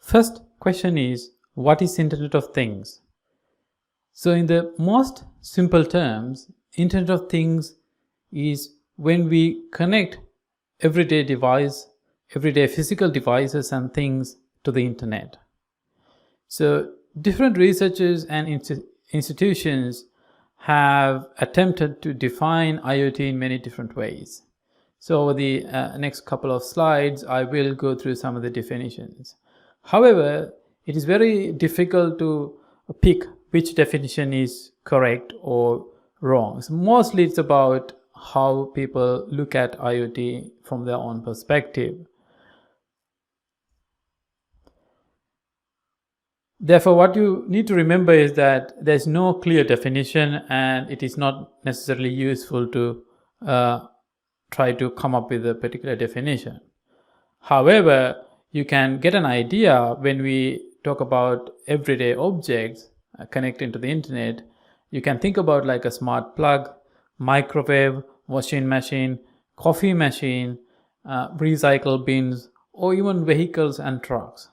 First question is, what is Internet of Things? So in the most simple terms, Internet of Things is when we connect everyday physical devices and things to the internet. So different researchers and institutions have attempted to define IoT in many different ways. So over the next couple of slides, I will go through some of the definitions. However, it is very difficult to pick which definition is correct or wrong. So mostly it's about how people look at IoT from their own perspective. Therefore, what you need to remember is that there's no clear definition, and it is not necessarily useful to try to come up with a particular definition. However, you can get an idea when we talk about everyday objects connecting to the internet. You can think about like a smart plug, microwave, washing machine, coffee machine, recycle bins, or even vehicles and trucks.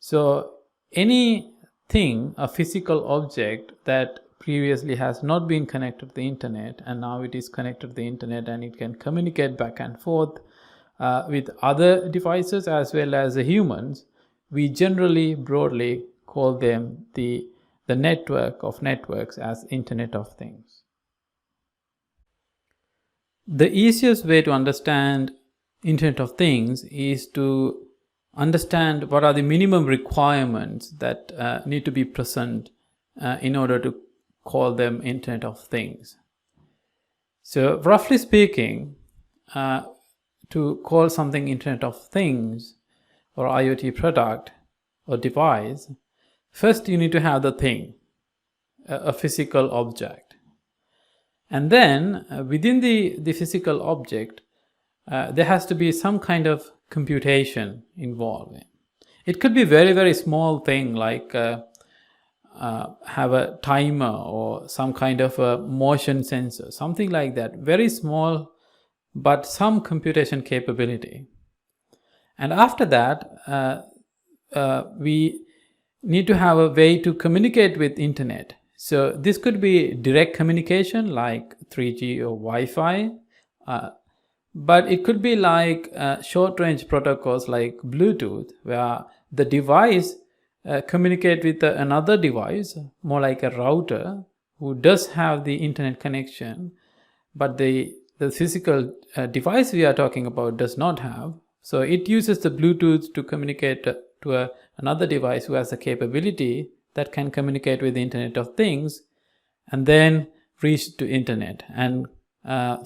So anything, a physical object that previously has not been connected to the internet and now it is connected to the internet, and it can communicate back and forth with other devices as well as the humans, we generally broadly call them the network of networks as Internet of Things. The easiest way to understand Internet of Things is to understand what are the minimum requirements that need to be present in order to call them Internet of Things. So roughly speaking, to call something Internet of Things or IoT product or device, first you need to have the thing, a physical object. And then within the physical object, there has to be some kind of computation involved. It could be very, very small thing like have a timer or some kind of a motion sensor, something like that, very small, but some computation capability. And after that, we need to have a way to communicate with internet. So this could be direct communication like 3G or Wi-Fi, but it could be like short-range protocols like Bluetooth, where the device communicate with another device, more like a router, who does have the internet connection, but the physical device we are talking about does not have. So it uses the Bluetooth to communicate to another device who has a capability that can communicate with the Internet of Things, and then reach to internet and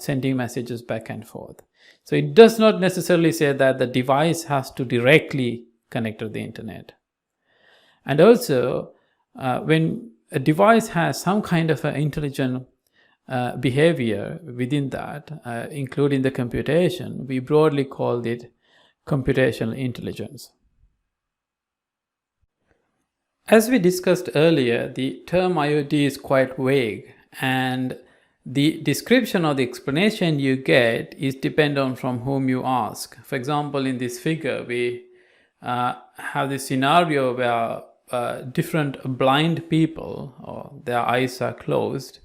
sending messages back and forth. So it does not necessarily say that the device has to directly connect to the internet. And also, when a device has some kind of an intelligent behavior within that, including the computation, we broadly call it computational intelligence. As we discussed earlier, the term IoT is quite vague, and the description or the explanation you get is dependent from whom you ask. For example, in this figure, we have this scenario where different blind people, or their eyes are closed,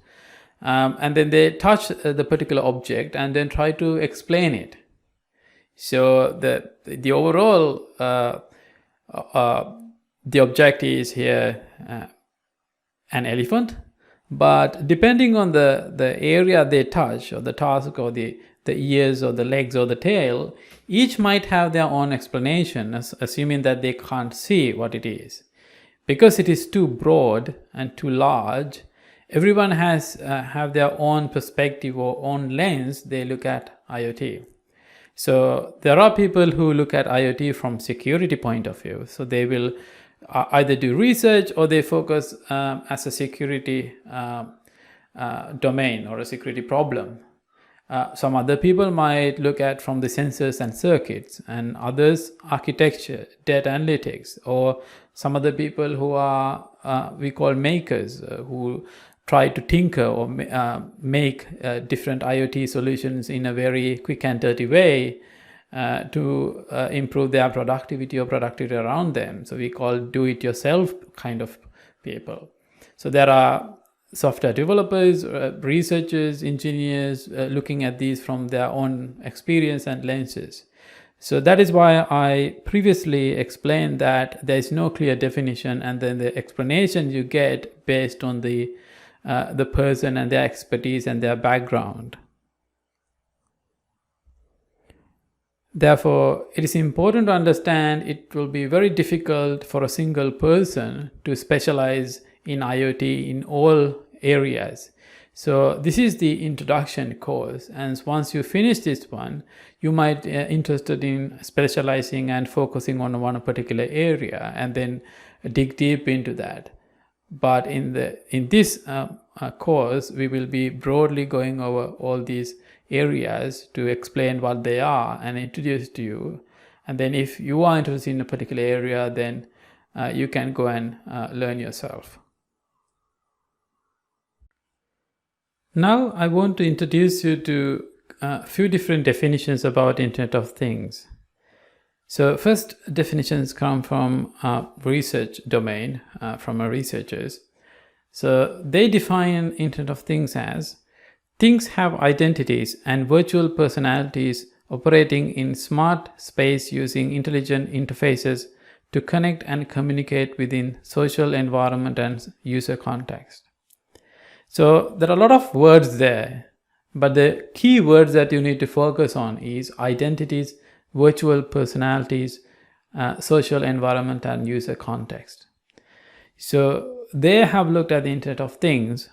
and then they touch the particular object and then try to explain it. So the overall the object is here an elephant, but depending on the area they touch, or the task, or the ears, or the legs, or the tail, each might have their own explanation, assuming that they can't see what it is. Because it is too broad and too large, everyone has have their own perspective or own lens they look at IoT. So there are people who look at IoT from security point of view. So they will either do research or they focus as a security domain or a security problem. Some other people might look at from the sensors and circuits, and others architecture, data analytics, or some other people who are we call makers, who try to tinker or make different IoT solutions in a very quick and dirty way, to improve their productivity or productivity around them. So we call do-it-yourself kind of people. So there are software developers, researchers, engineers looking at these from their own experience and lenses. So that is why I previously explained that there is no clear definition, and then the explanation you get based on the person and their expertise and their background. Therefore, it is important to understand it will be very difficult for a single person to specialize in IoT in all areas. So this is the introduction course, and once you finish this one, you might be interested in specializing and focusing on one particular area and then dig deep into that. But in this course, we will be broadly going over all these areas to explain what they are and introduce to you. And then if you are interested in a particular area, then you can go and learn yourself. Now I want to introduce you to a few different definitions about Internet of Things. So first definitions come from research domain, from our researchers. So they define Internet of Things as things have identities and virtual personalities operating in smart space using intelligent interfaces to connect and communicate within social environment and user context. So there are a lot of words there, but the key words that you need to focus on is identities, virtual personalities, social environment, and user context. So they have looked at the Internet of Things,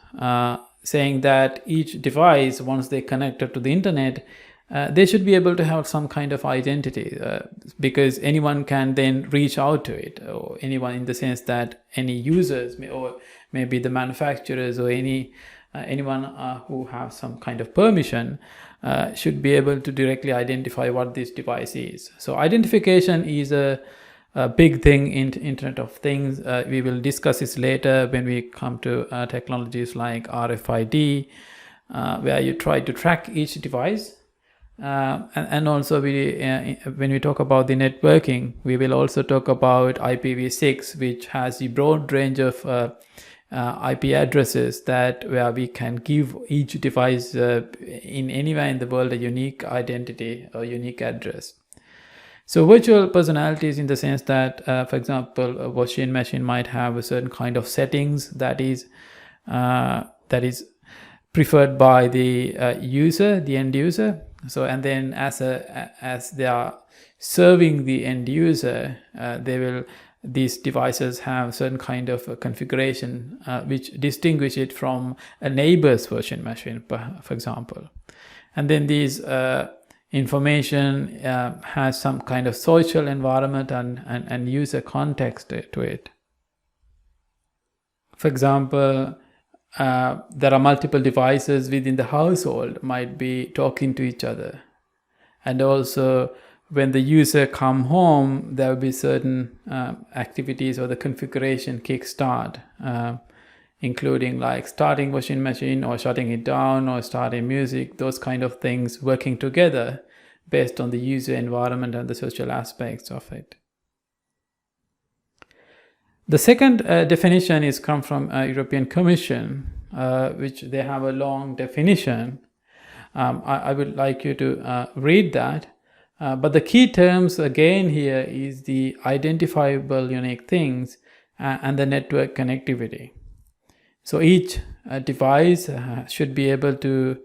saying that each device, once they connect it to the internet, they should be able to have some kind of identity, because anyone can then reach out to it, or anyone in the sense that any users or maybe the manufacturers or anyone who have some kind of permission should be able to directly identify what this device is. So identification is a big thing in Internet of Things. We will discuss this later when we come to technologies like RFID, where you try to track each device. And also when we talk about the networking, we will also talk about IPv6, which has a broad range of IP addresses where we can give each device in anywhere in the world a unique identity or unique address. So virtual personalities in the sense that, for example, a washing machine might have a certain kind of settings that is preferred by the user, the end user. So, and then as they are serving the end user, these devices have certain kind of configuration which distinguish it from a neighbor's washing machine, for example. And then these information has some kind of social environment and user context to it. For example, there are multiple devices within the household might be talking to each other, and also when the user come home, there will be certain activities or the configuration kickstart, including like starting washing machine or shutting it down or starting music, those kind of things working together based on the user environment and the social aspects of it. The second definition is come from European Commission, which they have a long definition. I would like you to read that. But the key terms again here is the identifiable unique things and the network connectivity. So each device should be able to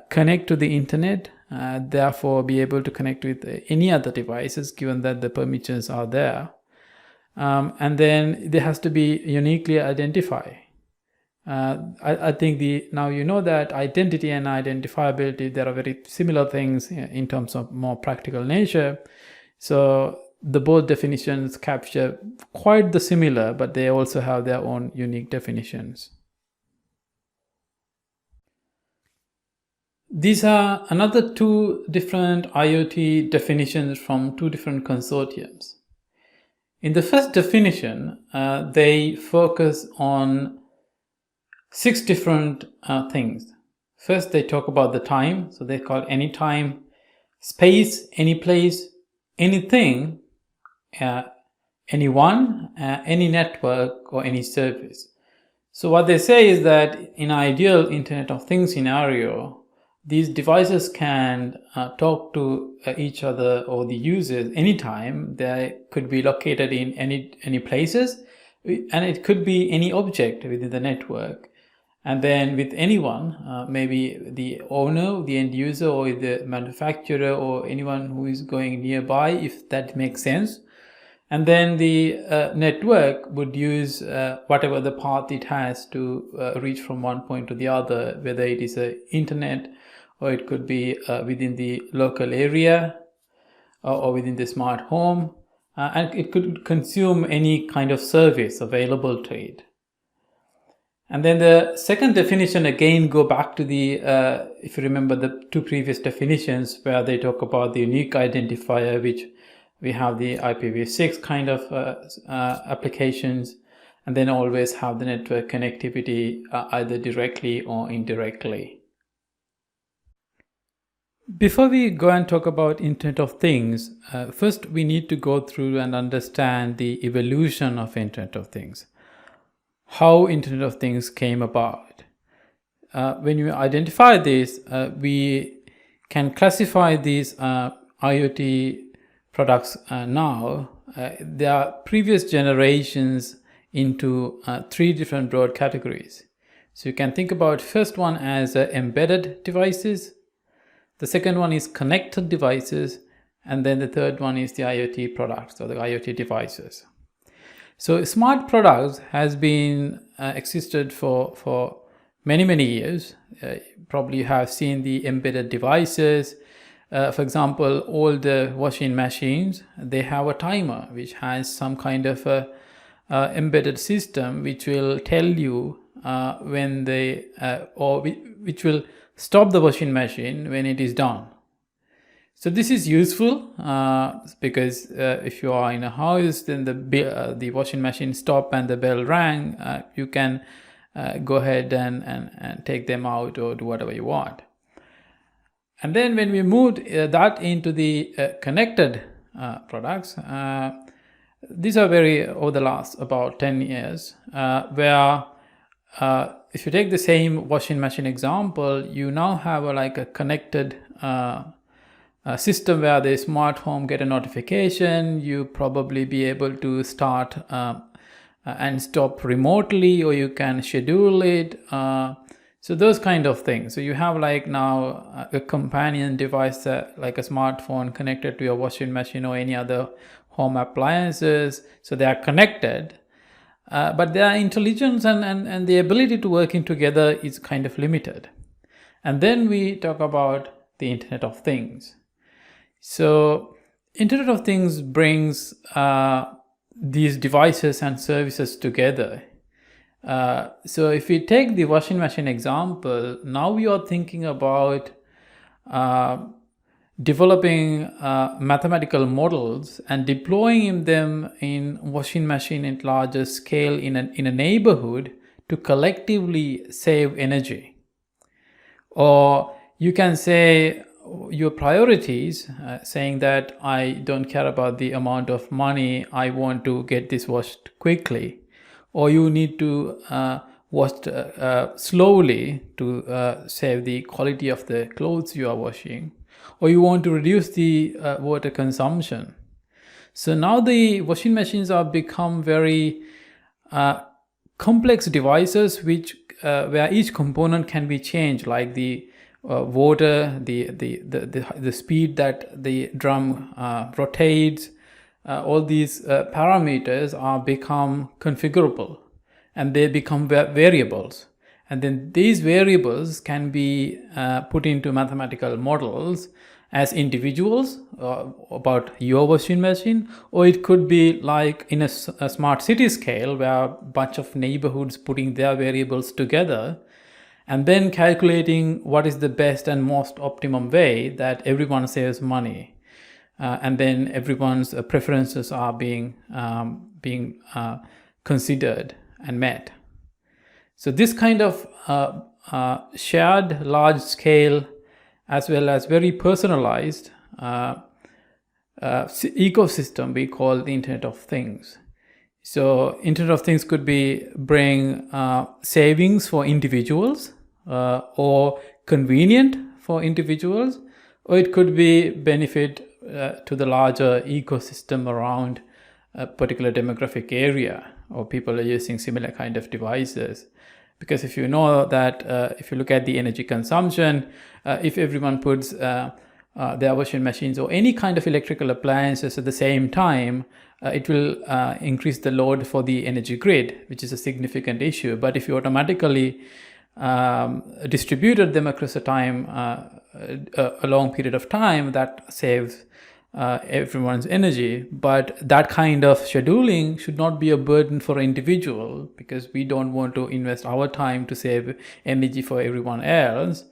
connect to the internet, therefore be able to connect with any other devices given that the permissions are there. And then there has to be uniquely identified. I think now you know that identity and identifiability, there are very similar things in terms of more practical nature. So the both definitions capture quite the similar, but they also have their own unique definitions. These are another two different IoT definitions from two different consortiums. In the first definition, they focus on 6 different things. First, they talk about the time. So they call any time space, any place, anything, anyone, any network, or any service. So what they say is that in ideal Internet of Things scenario, these devices can talk to each other or the users anytime. They could be located in any places, and it could be any object within the network. And then with anyone, maybe the owner, the end user, or the manufacturer, or anyone who is going nearby, if that makes sense. And then the network would use whatever the path it has to reach from one point to the other, whether it is an internet, or it could be within the local area, or within the smart home, and it could consume any kind of service available to it. And then the second definition, again, go back to the, if you remember the two previous definitions where they talk about the unique identifier, which we have the IPv6 kind of applications, and then always have the network connectivity either directly or indirectly. Before we go and talk about Internet of Things, first we need to go through and understand the evolution of Internet of Things. How Internet of Things came about. When you identify this, we can classify these IoT products now. There are previous generations into three different broad categories. So you can think about first one as embedded devices. The second one is connected devices. And then the third one is the IoT products or the IoT devices. So smart products has been existed for many years. Probably you have seen the embedded devices. For example, all the washing machines, they have a timer which has some kind of a embedded system which will tell you when they or which will stop the washing machine when it is done. So this is useful because if you are in a house, then the washing machine stopped and the bell rang, you can go ahead and take them out or do whatever you want. And then when we moved that into the connected products, these are over the last about 10 years, where if you take the same washing machine example, you now have a connected system where the smart home get a notification. You probably be able to start and stop remotely, or you can schedule it. So those kind of things. So you have now a companion device like a smartphone connected to your washing machine or any other home appliances. So they are connected, but their intelligence and the ability to working together is kind of limited. And then we talk about the Internet of Things. So Internet of Things brings these devices and services together. So if we take the washing machine example, now we are thinking about developing mathematical models and deploying them in washing machine at larger scale in a neighborhood to collectively save energy. Or you can say your priorities, saying that I don't care about the amount of money, I want to get this washed quickly. Or you need to wash slowly to save the quality of the clothes you are washing. Or you want to reduce the water consumption. So now the washing machines have become very complex devices where each component can be changed, like the water, the speed that the drum rotates. All these parameters are become configurable, and they become variables. And then these variables can be put into mathematical models as individuals about your washing machine, or it could be like in a smart city scale where a bunch of neighborhoods putting their variables together and then calculating what is the best and most optimum way that everyone saves money. And then everyone's preferences are being considered and met. So this kind of shared large scale as well as very personalized ecosystem we call the Internet of Things. So Internet of Things could bring savings for individuals, or convenient for individuals, or it could be benefit to the larger ecosystem around a particular demographic area, or people are using similar kind of devices. Because if you know that if you look at the energy consumption, if everyone puts their washing machines or any kind of electrical appliances at the same time, it will increase the load for the energy grid, which is a significant issue. But if you automatically distributed them across a long period of time, that saves everyone's energy. But that kind of scheduling should not be a burden for an individual, because we don't want to invest our time to save energy for everyone else.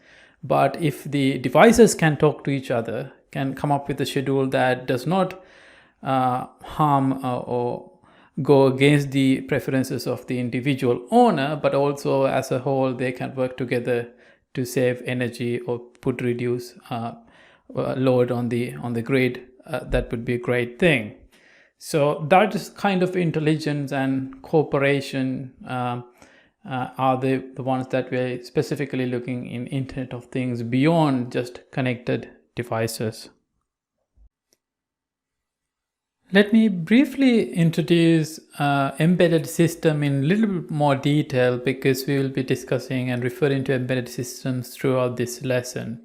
But if the devices can talk to each other, can come up with a schedule that does not harm or go against the preferences of the individual owner, but also as a whole they can work together to save energy or reduce load on the grid, that would be a great thing. So that is kind of intelligence and cooperation are the ones that we're specifically looking in Internet of Things beyond just connected devices. Let me briefly introduce embedded system in a little bit more detail, because we will be discussing and referring to embedded systems throughout this lesson.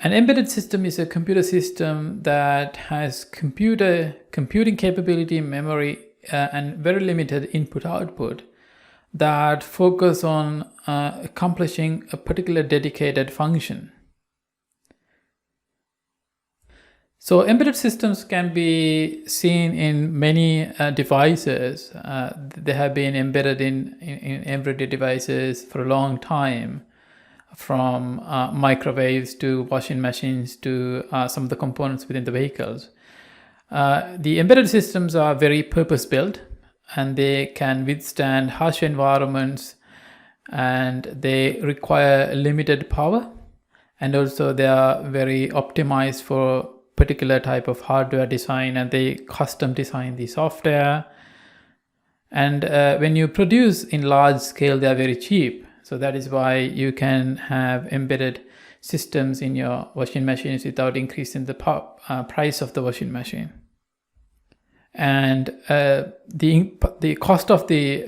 An embedded system is a computer system that has computing capability, memory, and very limited input-output that focus on accomplishing a particular dedicated function. So embedded systems can be seen in many devices. They have been embedded in everyday devices for a long time, from microwaves to washing machines to some of the components within the vehicles. The embedded systems are very purpose-built, and they can withstand harsh environments, and they require limited power, and also they are very optimized for particular type of hardware design, and they custom design the software. And when you produce in large scale, they are very cheap. So that is why you can have embedded systems in your washing machines without increasing the price of the washing machine. And the cost of the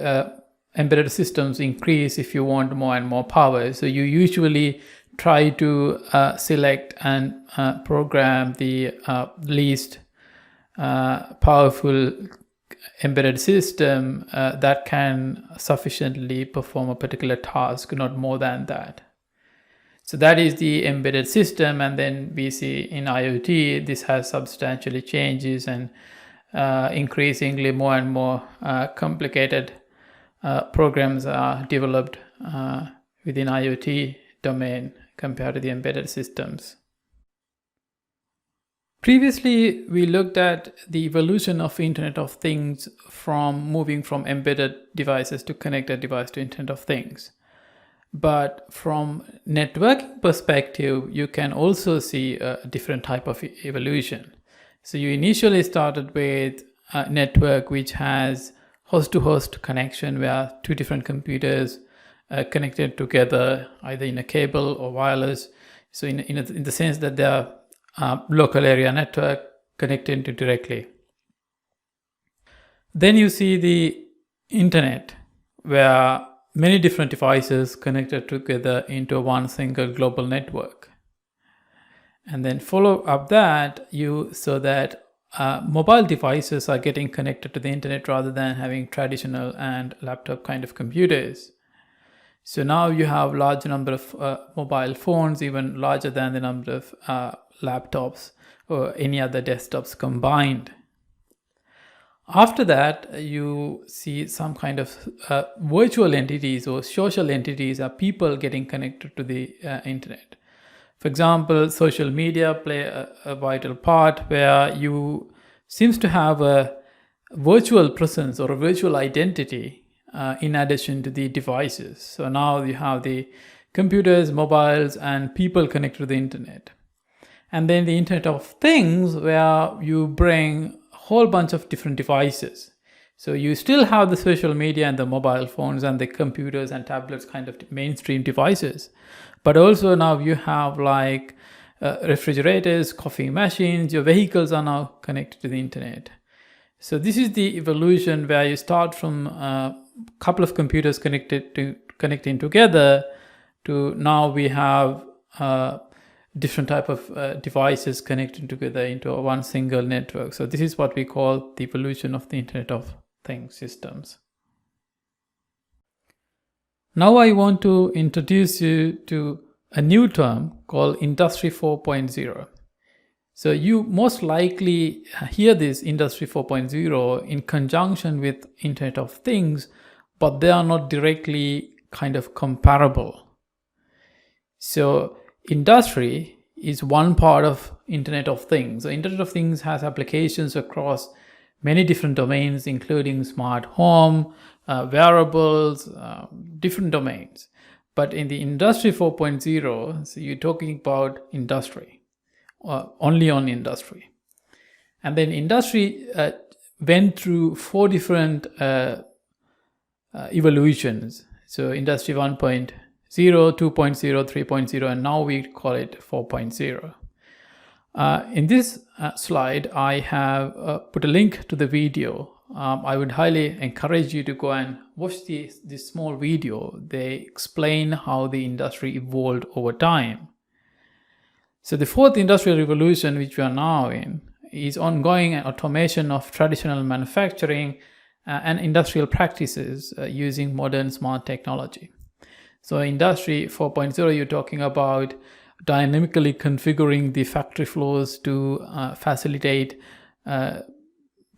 embedded systems increase if you want more and more power. So you usually try to select and program the least powerful embedded system that can sufficiently perform a particular task, not more than that. So that is the embedded system. And then we see in IoT, this has substantially changes, and increasingly more and more complicated programs are developed within IoT domain compared to the embedded systems. Previously, we looked at the evolution of Internet of Things from moving from embedded devices to connected device to Internet of Things. But from networking perspective, you can also see a different type of evolution. So you initially started with a network which has host-to-host connection, where two different computers connected together either in a cable or wireless. So in the sense that they are local area network connected to directly. Then you see the internet, where many different devices connected together into one single global network. And then follow up that, you saw that mobile devices are getting connected to the internet rather than having traditional and laptop kind of computers. So now you have large number of mobile phones, even larger than the number of laptops or any other desktops combined. After that, you see some kind of virtual entities or social entities, are people getting connected to the internet. For example, social media play a vital part, where you seems to have a virtual presence or a virtual identity in addition to the devices. So now you have the computers, mobiles, and people connected to the internet. And then the Internet of Things, where you bring a whole bunch of different devices. So you still have the social media and the mobile phones and the computers and tablets, kind of mainstream devices. But also now you have like refrigerators, coffee machines, your vehicles are now connected to the internet. So this is the evolution where you start from a couple of computers connecting together to now we have different type of devices connecting together into one single network. So this is what we call the evolution of the Internet of Things systems. Now I want to introduce you to a new term called Industry 4.0. So you most likely hear this Industry 4.0 in conjunction with Internet of Things, but they are not directly kind of comparable. So industry is one part of Internet of Things. So Internet of Things has applications across many different domains, including smart home, wearables, different domains. But in the Industry 4.0, so you're talking about industry, only on industry. And then industry went through 4 different evolutions. So Industry 1.0, 2.0, 3.0, and now we call it 4.0. In this slide, I have put a link to the video. I would highly encourage you to go and watch this small video. They explain how the industry evolved over time. So the 4th industrial revolution, which we are now in, is ongoing automation of traditional manufacturing and industrial practices using modern smart technology. So Industry 4.0, you're talking about dynamically configuring the factory floors to facilitate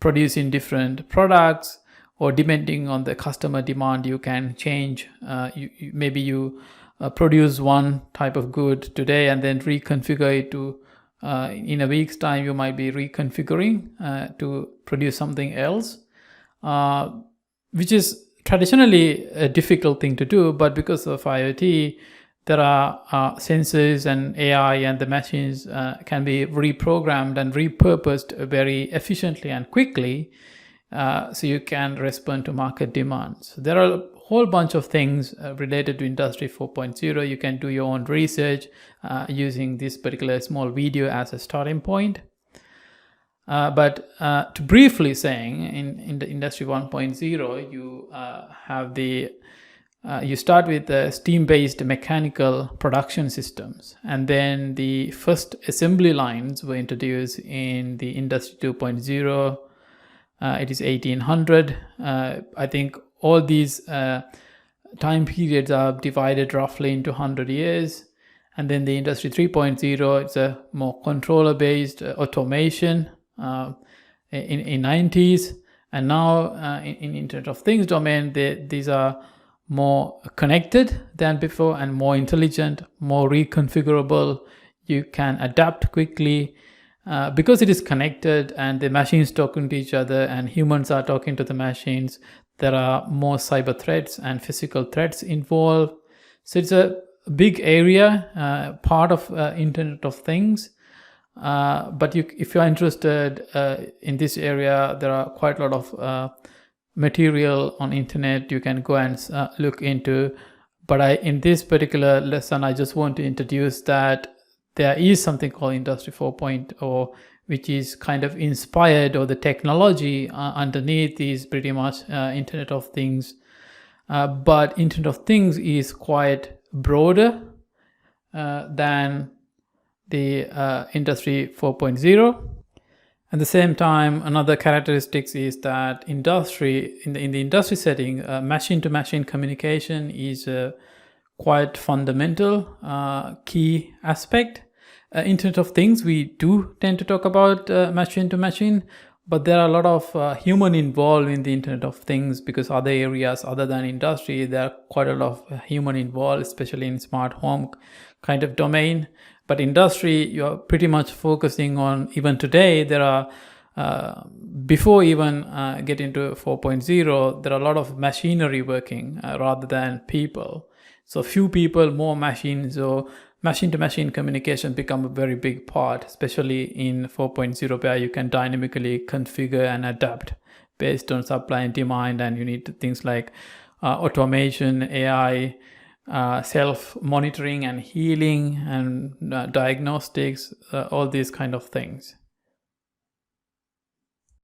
producing different products, or depending on the customer demand, you can change. Maybe you produce one type of good today and then reconfigure it to, in a week's time, you might be reconfiguring to produce something else, which is traditionally a difficult thing to do, but because of IoT, there are sensors and AI, and the machines can be reprogrammed and repurposed very efficiently and quickly, so you can respond to market demands. There are a whole bunch of things related to Industry 4.0. You can do your own research using this particular small video as a starting point. But to briefly saying, in the Industry 1.0, you have you start with the steam-based mechanical production systems, and then the first assembly lines were introduced in the Industry 2.0. It is 1800. I think all these time periods are divided roughly into 100 years. And then the Industry 3.0, it's a more controller-based automation in 90s. And now in Internet of Things domain, these are more connected than before and more intelligent, more reconfigurable. You can adapt quickly because it is connected and the machines talking to each other and humans are talking to the machines. There are more cyber threats and physical threats involved. So it's a big area, part of Internet of Things. But if you're interested in this area, there are quite a lot of material on internet you can go and look into. But in this particular lesson, I just want to introduce that there is something called Industry 4.0, which is kind of inspired, or the technology underneath is pretty much Internet of Things. But Internet of Things is quite broader than the Industry 4.0. At the same time, another characteristics is that industry in the industry setting, machine-to-machine communication is a quite fundamental key aspect. Internet of Things, we do tend to talk about machine-to-machine, but there are a lot of human involved in the Internet of Things, because other areas other than industry, there are quite a lot of human involved, especially in smart home kind of domain. But industry, you're pretty much focusing on, even today, there are, before even get into 4.0, there are a lot of machinery working rather than people. So few people, more machines, or machine-to-machine communication become a very big part, especially in 4.0, where you can dynamically configure and adapt based on supply and demand, and you need things like automation, AI, self-monitoring and healing, and diagnostics, all these kind of things.